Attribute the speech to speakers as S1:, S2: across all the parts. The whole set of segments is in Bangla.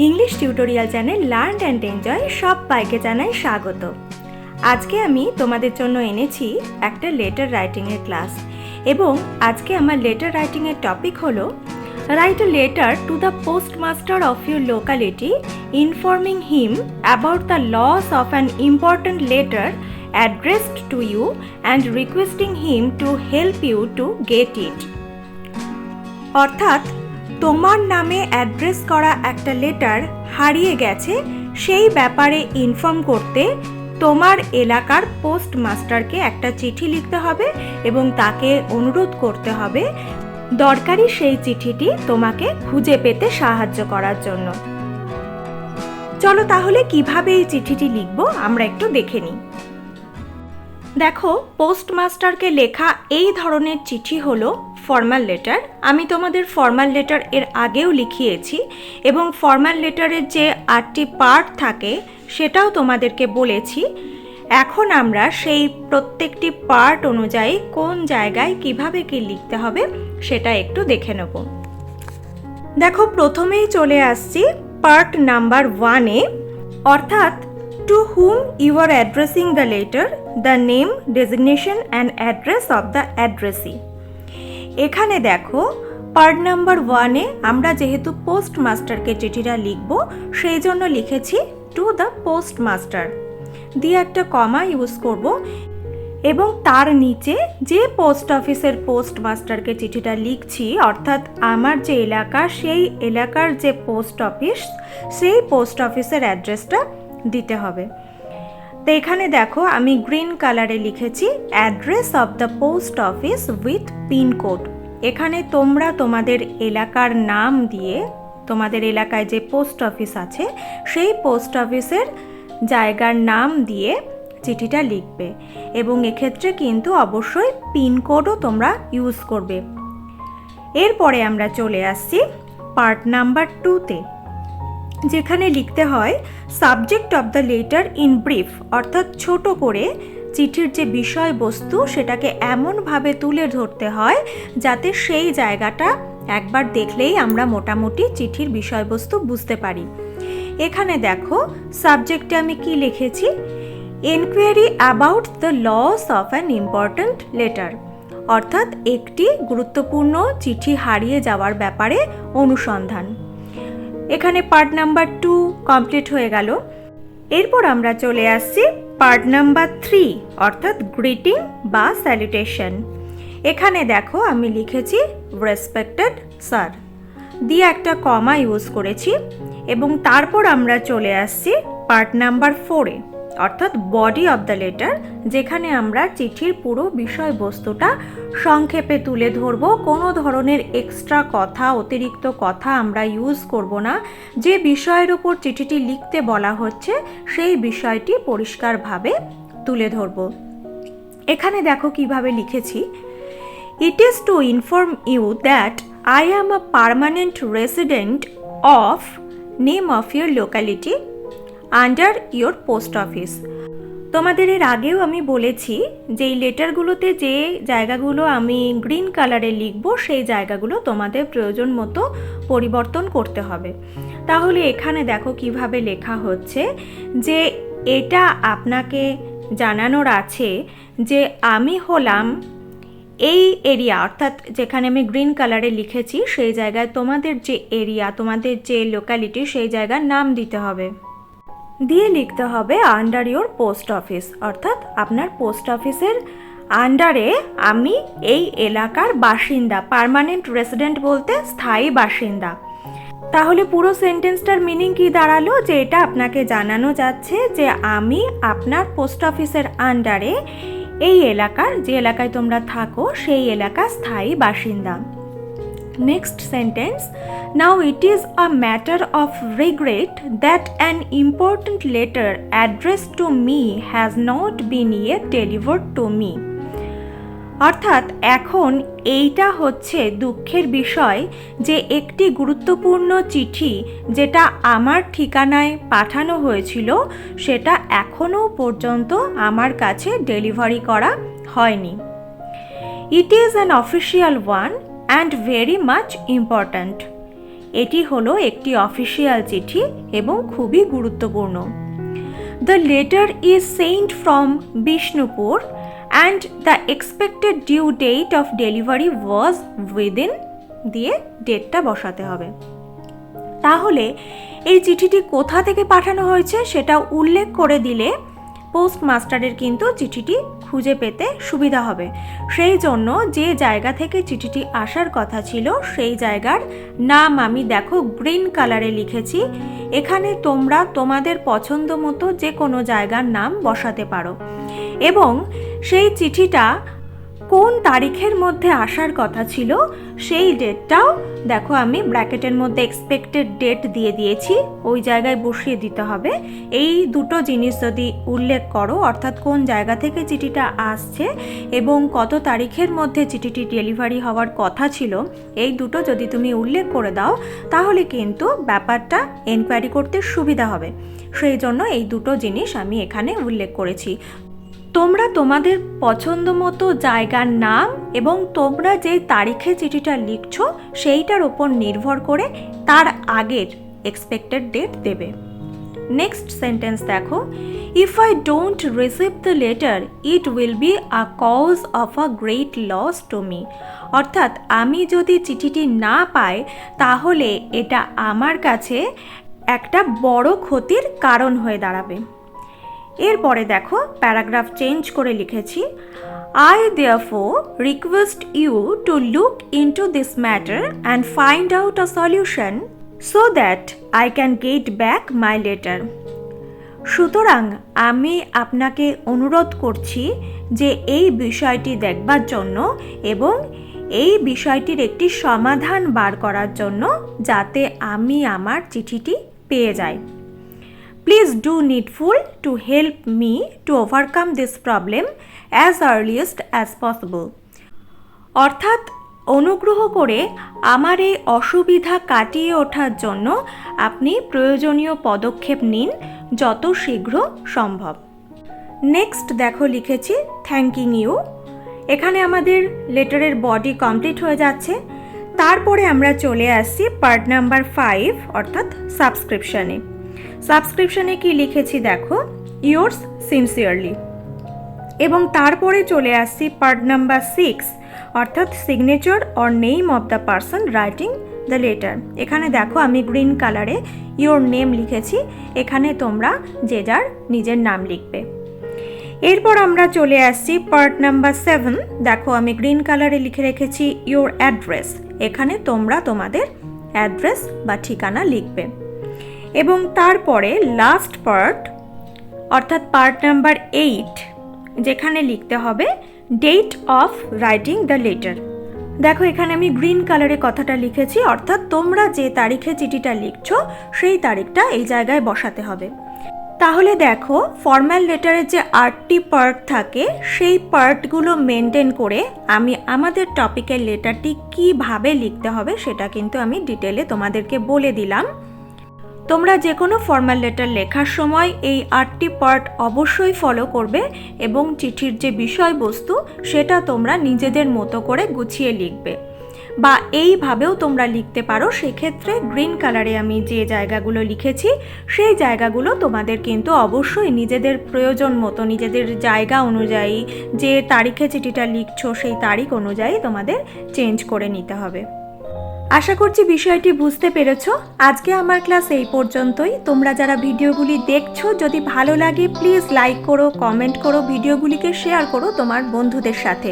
S1: English tutorial channel learn and enjoy সবাইকে জানাই স্বাগত। আজকে আমি তোমাদের জন্য এনেছি একটা লেটার রাইটিংয়ের ক্লাস এবং আজকে আমার লেটার রাইটিংয়ের টপিক হলো write a letter to the postmaster of your locality informing him about the loss of an important letter addressed to you and requesting him to help you to get it. অর্থাৎ তোমার নামে অ্যাড্রেস করা একটা লেটার হারিয়ে গেছে সেই ব্যাপারে ইনফর্ম করতে তোমার এলাকার পোস্টমাস্টারকে একটা চিঠি লিখতে হবে এবং তাকে অনুরোধ করতে হবে দরকারি সেই চিঠিটি তোমাকে খুঁজে পেতে সাহায্য করার জন্য। চলো তাহলে কিভাবে এই চিঠিটি লিখবো আমরা একটু দেখে নিই। দেখো, পোস্টমাস্টারকে লেখা এই ধরনের চিঠি হলো ফর্মাল লেটার। আমি তোমাদের ফর্মাল লেটার এর আগেও লিখিয়েছি এবং ফর্মাল লেটারের যে 8টি পার্ট থাকে সেটাও তোমাদেরকে বলেছি। এখন আমরা সেই প্রত্যেকটি পার্ট অনুযায়ী কোন জায়গায় কিভাবে কি লিখতে হবে সেটা একটু দেখে নেব। দেখো, প্রথমেই চলে আসছি পার্ট নাম্বার 1-এ, অর্থাৎ to whom you are addressing the letter, the name, designation and address of the addressee। এখানে দেখো, পার্ট নাম্বার 1-এ আমরা যেহেতু পোস্টমাস্টারকে চিঠিটা লিখব সেই জন্য লিখেছি টু দ্য পোস্টমাস্টার দিয়ে একটা কমা ইউজ করব এবং তার নিচে যে পোস্ট অফিসের পোস্টমাস্টারকে চিঠিটা লিখছি অর্থাৎ আমার যে এলাকা সেই এলাকার যে পোস্ট অফিস সেই পোস্ট অফিসের অ্যাড্রেসটা দিতে হবে। তো এখানে দেখো আমি গ্রিন কালারে লিখেছি address of the post office with pin code. এখানে তোমরা তোমাদের এলাকার নাম দিয়ে তোমাদের এলাকায় যে পোস্ট অফিস আছে সেই পোস্ট অফিসের জায়গার নাম দিয়ে চিঠিটা লিখবে এবং এক্ষেত্রে কিন্তু অবশ্যই পিনকোডও তোমরা ইউজ করবে। এরপরে আমরা চলে আসছি পার্ট নাম্বার 2-তে, যেখানে লিখতে হয় subject of the letter in brief, অর্থাৎ ছোট করে চিঠির যে বিষয়বস্তু সেটাকে এমনভাবে তুলে ধরতে হয় যাতে সেই জায়গাটা একবার দেখলেই আমরা মোটামুটি চিঠির বিষয়বস্তু বুঝতে পারি। এখানে দেখো সাবজেক্টে আমি কি লিখেছি, enquiry about the loss of an important letter, অর্থাৎ একটি গুরুত্বপূর্ণ চিঠি হারিয়ে যাওয়ার ব্যাপারে অনুসন্ধান। এখানে পার্ট নাম্বার 2 কমপ্লিট হয়ে গেল। এরপর আমরা চলে আসছি পার্ট নাম্বার 3, অর্থাৎ গ্রিটিং বা স্যালুটেশন। এখানে দেখো আমি লিখেছি রেসপেক্টেড স্যার দিয়ে একটা কমা ইউজ করেছি এবং তারপর আমরা চলে আসছি পার্ট নাম্বার 4-এ, অর্থাৎ বডি অফ দ্য লেটার, যেখানে আমরা চিঠির পুরো বিষয়বস্তুটা সংক্ষেপে তুলে ধরব। কোনো ধরনের এক্সট্রা কথা, অতিরিক্ত কথা আমরা ইউজ করব না। যে বিষয়ের ওপর চিঠিটি লিখতে বলা হচ্ছে সেই বিষয়টি পরিষ্কারভাবে তুলে ধরব। এখানে দেখো কিভাবে লিখেছি, it is to inform you that I am a permanent resident of name of your locality under your post office. তোমাদের এর আগেও আমি বলেছি যে এই লেটারগুলোতে যে জায়গাগুলো আমি গ্রিন কালারে লিখব সেই জায়গাগুলো তোমাদের প্রয়োজন মতো পরিবর্তন করতে হবে। তাহলে এখানে দেখো কিভাবে লেখা হচ্ছে যে এটা আপনাকে জানানোর আছে যে আমি হলাম এই এরিয়া, অর্থাৎ যেখানে আমি গ্রিন কালারে লিখেছি সেই জায়গায় তোমাদের যে এরিয়া, তোমাদের যে লোকালিটি সেই জায়গার নাম দিতে হবে, দিয়ে লিখতে হবে আন্ডার ইয়োর পোস্ট অফিস, অর্থাৎ আপনার পোস্ট অফিসের আন্ডারে আমি এই এলাকার বাসিন্দা। পার্মানেন্ট রেসিডেন্ট বলতে স্থায়ী বাসিন্দা। তাহলে পুরো সেন্টেন্সটার মিনিং কি দাঁড়ালো, যে এটা আপনাকে জানানো যাচ্ছে যে আমি আপনার পোস্ট অফিসের আন্ডারে এই এলাকার, যে এলাকায় তোমরা থাকো সেই এলাকার স্থায়ী বাসিন্দা। Next sentence, now it is a matter of regret that an important letter addressed to me has not been yet delivered to me. অর্থাৎ এখন এইটা হচ্ছে দুঃখের বিষয় যে একটি গুরুত্বপূর্ণ চিঠি যেটা আমার ঠিকানায় পাঠানো হয়েছিল সেটা এখনও পর্যন্ত আমার কাছে ডেলিভারি করা হয়নি। It is an official one and very much important. এটি হলো একটি অফিসিয়াল চিঠি এবং খুবই গুরুত্বপূর্ণ। The letter is sent from Bishnupur and the expected due date of delivery was within দিয়ে ডেটটা বসাতে হবে। তাহলে এই চিঠিটি কোথা থেকে পাঠানো হয়েছে সেটা উল্লেখ করে দিলে পোস্টমাস্টারের কিন্তু চিঠিটি খুঁজে পেতে সুবিধা হবে। সেই জন্য যে জায়গা থেকে চিঠিটি আসার কথা ছিল সেই জায়গার নাম আমি দেখো গ্রিন কালারে লিখেছি। এখানে তোমরা তোমাদের পছন্দ মতো যে কোনো জায়গার নাম বসাতে পারো এবং সেই চিঠিটা কোন তারিখের মধ্যে আসার কথা ছিল সেই ডেটটাও দেখো আমি ব্র্যাকেটের মধ্যে এক্সপেক্টেড ডেট দিয়ে দিয়েছি, ওই জায়গায় বসিয়ে দিতে হবে। এই দুটো জিনিস যদি উল্লেখ করো, অর্থাৎ কোন জায়গা থেকে চিঠিটা আসছে এবং কত তারিখের মধ্যে চিঠিটি ডেলিভারি হওয়ার কথা ছিল, এই দুটো যদি তুমি উল্লেখ করে দাও তাহলে কিন্তু ব্যাপারটা এনকোয়ারি করতে সুবিধা হবে। সেই জন্য এই দুটো জিনিস আমি এখানে উল্লেখ করেছি। তোমরা তোমাদের পছন্দ মতো জায়গার নাম এবং তোমরা যে তারিখে চিঠিটা লিখছো সেইটার ওপর নির্ভর করে তার আগের এক্সপেক্টেড ডেট দেবে। নেক্সট সেন্টেন্স দেখো, if I don't receive the letter it will be a cause of a great loss to me. অর্থাৎ আমি যদি চিঠিটি না পাই তাহলে এটা আমার কাছে একটা বড় ক্ষতির কারণ হয়ে দাঁড়াবে। এরপরে দেখো প্যারাগ্রাফ চেঞ্জ করে লিখেছি, I therefore request you to look into this matter and find out a solution so that I can get back my letter. সুতরাং আমি আপনাকে অনুরোধ করছি যে এই বিষয়টি দেখবার জন্য এবং এই বিষয়টির একটি সমাধান বার করার জন্য যাতে আমি আমার চিঠিটি পেয়ে যাই। Please do needful to help me to overcome this problem as earliest as possible. অর্থাৎ অনুগ্রহ করে আমার এই অসুবিধা কাটিয়ে ওঠার জন্য আপনি প্রয়োজনীয় পদক্ষেপ নিন যত শীঘ্র সম্ভব। নেক্সট দেখো লিখেছি থ্যাঙ্কিং ইউ। এখানে আমাদের লেটারের বডি কমপ্লিট হয়ে যাচ্ছে। তারপরে আমরা চলে আসছি পার্ট নাম্বার 5 অর্থাৎ সাবস্ক্রিপশনে। সাবস্ক্রিপশনে কি লিখেছি দেখো, ইয়োর্স সিনসিয়ারলি। এবং তারপরে চলে আসছি পার্ট নাম্বার 6 অর্থাৎ signature or name of the person writing the letter. এখানে দেখো আমি গ্রিন কালারে ইয়োর নেম লিখেছি, এখানে তোমরা যে যার নিজের নাম লিখবে। এরপর আমরা চলে আসছি পার্ট নাম্বার 7, দেখো আমি গ্রিন কালারে লিখে রেখেছি ইয়োর অ্যাড্রেস, এখানে তোমরা তোমাদের অ্যাড্রেস বা ঠিকানা লিখবে। এবং তারপরে লাস্ট পার্ট অর্থাৎ পার্ট নাম্বার 8 যেখানে লিখতে হবে date of writing the letter. দেখো এখানে আমি গ্রিন কালারে কথাটা লিখেছি, অর্থাৎ তোমরা যে তারিখে চিঠিটা লিখছো সেই তারিখটা এই জায়গায় বসাতে হবে। তাহলে দেখো ফর্মাল লেটারের যে 8টি পার্ট থাকে সেই পার্টগুলো মেনটেন করে আমি আমাদের টপিকের লেটারটি কিভাবে লিখতে হবে সেটা কিন্তু আমি ডিটেলে তোমাদেরকে বলে দিলাম। তোমরা যে কোনো ফর্মাল লেটার লেখার সময় এই 8টি পার্ট অবশ্যই ফলো করবে এবং চিঠির যে বিষয়বস্তু সেটা তোমরা নিজেদের মতো করে গুছিয়ে লিখবে, বা এইভাবেও তোমরা লিখতে পারো। সেক্ষেত্রে গ্রিন কালারে আমি যে জায়গাগুলো লিখেছি সেই জায়গাগুলো তোমাদের কিন্তু অবশ্যই নিজেদের প্রয়োজন মতো নিজেদের জায়গা অনুযায়ী যে তারিখে চিঠিটা লিখছো সেই তারিখ অনুযায়ী তোমাদের চেঞ্জ করে নিতে হবে। আশা করছি বিষয়টি বুঝতে পেরেছো। আজকে আমার ক্লাস এই পর্যন্তই। তোমরা যারা ভিডিওগুলি দেখছো যদি ভালো লাগে প্লিজ লাইক করো, কমেন্ট করো, ভিডিওগুলিকে শেয়ার করো তোমার বন্ধুদের সাথে।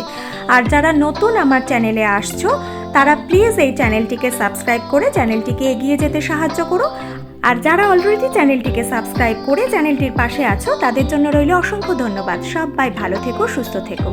S1: আর যারা নতুন আমার চ্যানেলে আসছো তারা প্লিজ এই চ্যানেলটিকে সাবস্ক্রাইব করে চ্যানেলটিকে এগিয়ে যেতে সাহায্য করো। আর যারা অলরেডি চ্যানেলটিকে সাবস্ক্রাইব করে চ্যানেলটির পাশে আছো তাদের জন্য রইল অসংখ্য ধন্যবাদ। সবাই ভালো থেকো, সুস্থ থেকো।